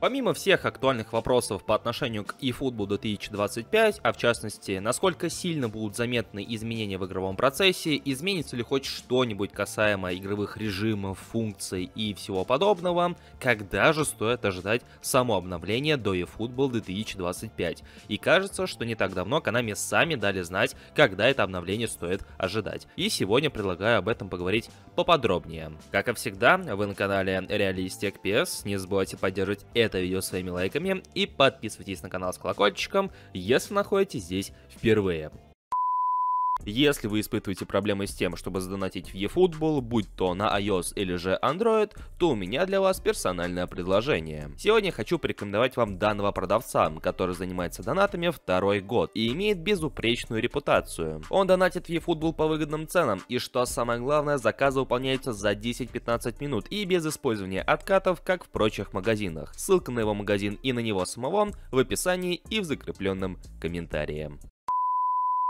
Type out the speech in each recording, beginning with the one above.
Помимо всех актуальных вопросов по отношению к eFootball 2025, а в частности, насколько сильно будут заметны изменения в игровом процессе, изменится ли хоть что-нибудь касаемо игровых режимов, функций и всего подобного, когда же стоит ожидать само обновление до eFootball 2025. И кажется, что не так давно Konami сами дали знать, когда это обновление стоит ожидать. И сегодня предлагаю об этом поговорить поподробнее. Как и всегда, вы на канале Realistic PS, не забывайте поддерживать это видео своими лайками и подписывайтесь на канал с колокольчиком, если находитесь здесь впервые. Если вы испытываете проблемы с тем, чтобы задонатить в eFootball, будь то на iOS или же Android, то у меня для вас персональное предложение. Сегодня хочу порекомендовать вам данного продавца, который занимается донатами второй год и имеет безупречную репутацию. Он донатит в eFootball по выгодным ценам, и что самое главное, заказы выполняются за 10-15 минут и без использования откатов, как в прочих магазинах. Ссылка на его магазин и на него самого в описании и в закрепленном комментарии.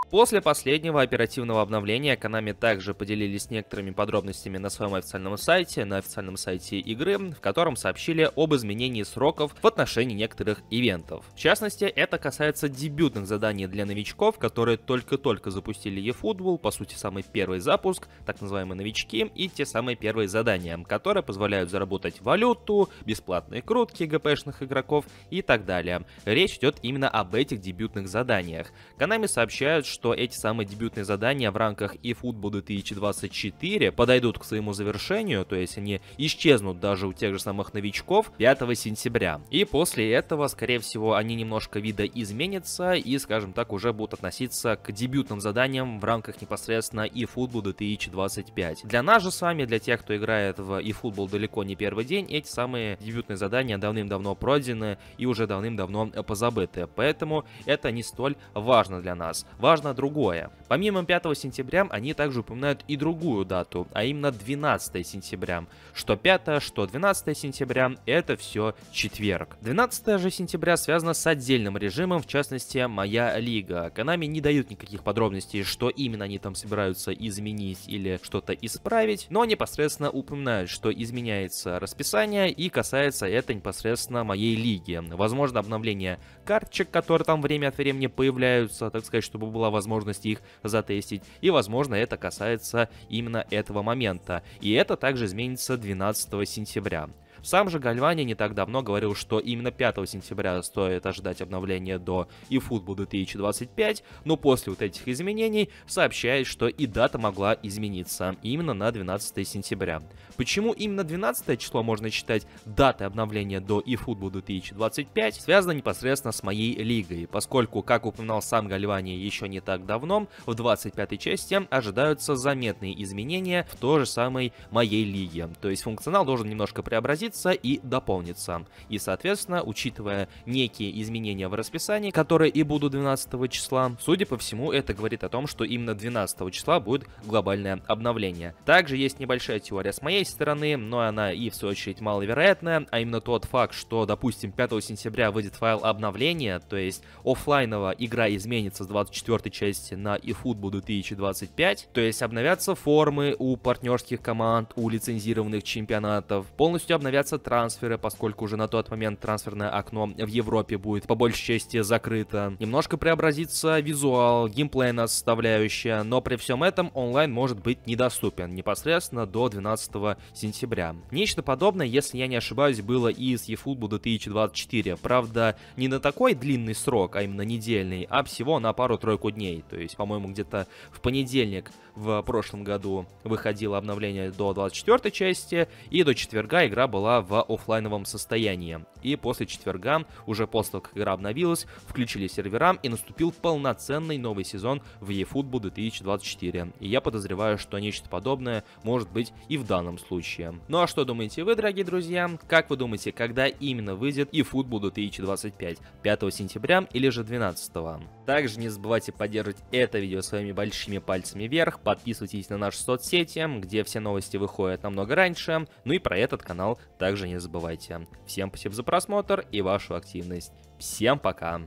После последнего оперативного обновления Konami также поделились некоторыми подробностями на своем официальном сайте, на официальном сайте игры, в котором сообщили об изменении сроков в отношении некоторых ивентов. В частности, это касается дебютных заданий для новичков, которые только-только запустили eFootball, по сути самый первый запуск, так называемые новички, и те самые первые задания, которые позволяют заработать валюту, бесплатные крутки ГПшных игроков и так далее. Речь идет именно об этих дебютных заданиях. Konami сообщают, что эти самые дебютные задания в рамках eFootball 2024 подойдут к своему завершению, то есть они исчезнут даже у тех же самых новичков 5 сентября. И после этого, скорее всего, они немножко видоизменятся и, скажем так, уже будут относиться к дебютным заданиям в рамках непосредственно eFootball 2025. Для нас же с вами, для тех, кто играет в eFootball далеко не первый день, эти самые дебютные задания давным-давно пройдены и уже давным-давно позабыты, поэтому это не столь важно для нас. Важно другое. Помимо 5 сентября, они также упоминают и другую дату, а именно 12 сентября. Что 5, что 12 сентября, это все четверг. 12 же сентября связано с отдельным режимом, в частности, Моя Лига. Konami не дают никаких подробностей, что именно они там собираются изменить или что-то исправить, но непосредственно упоминают, что изменяется расписание и касается это непосредственно Моей Лиги. Возможно, обновление карточек, которые там время от времени появляются, так сказать, чтобы была возможность их затестить, и возможно это касается именно этого момента, и это также изменится 12 сентября. Сам же Гальвани не так давно говорил, что именно 5 сентября стоит ожидать обновления до eFootball 2025, но после вот этих изменений сообщает, что и дата могла измениться именно на 12 сентября. Почему именно 12 число можно считать датой обновления до eFootball 2025, связано непосредственно с Моей Лигой, поскольку, как упоминал сам Гальвани еще не так давно, в 25 части ожидаются заметные изменения в той же самой Моей Лиге, то есть функционал должен немножко преобразиться и дополниться. И, соответственно, учитывая некие изменения в расписании, которые и будут 12 числа, судя по всему, это говорит о том, что именно 12 числа будет глобальное обновление. Также есть небольшая теория с моей стороны, но она и в свою очередь маловероятная, а именно тот факт, что, допустим, 5 сентября выйдет файл обновления, то есть оффлайновая игра изменится с 24 части на eFootball 2025, то есть обновятся формы у партнерских команд, у лицензированных чемпионатов, полностью обновятся трансферы, поскольку уже на тот момент трансферное окно в Европе будет по большей части закрыто. Немножко преобразится визуал, геймплейная составляющая, но при всем этом онлайн может быть недоступен непосредственно до 12 сентября. Нечто подобное, если я не ошибаюсь, было и с eFootball 2024. Правда, не на такой длинный срок, а именно недельный, а всего на пару-тройку дней. То есть, по-моему, где-то в понедельник в прошлом году выходило обновление до 24 части, и до четверга игра была в оффлайновом состоянии. И после четверга, уже после того, как игра обновилась, включили сервера и наступил полноценный новый сезон в eFootball 2024. И я подозреваю, что нечто подобное может быть и в данном случае. Ну а что думаете вы, дорогие друзья? Как вы думаете, когда именно выйдет eFootball 2025? 5 сентября или же 12? Также не забывайте поддерживать это видео своими большими пальцами вверх, подписывайтесь на наши соцсети, где все новости выходят намного раньше, ну и про этот канал также не забывайте. Всем спасибо за просмотр и вашу активность. Всем пока!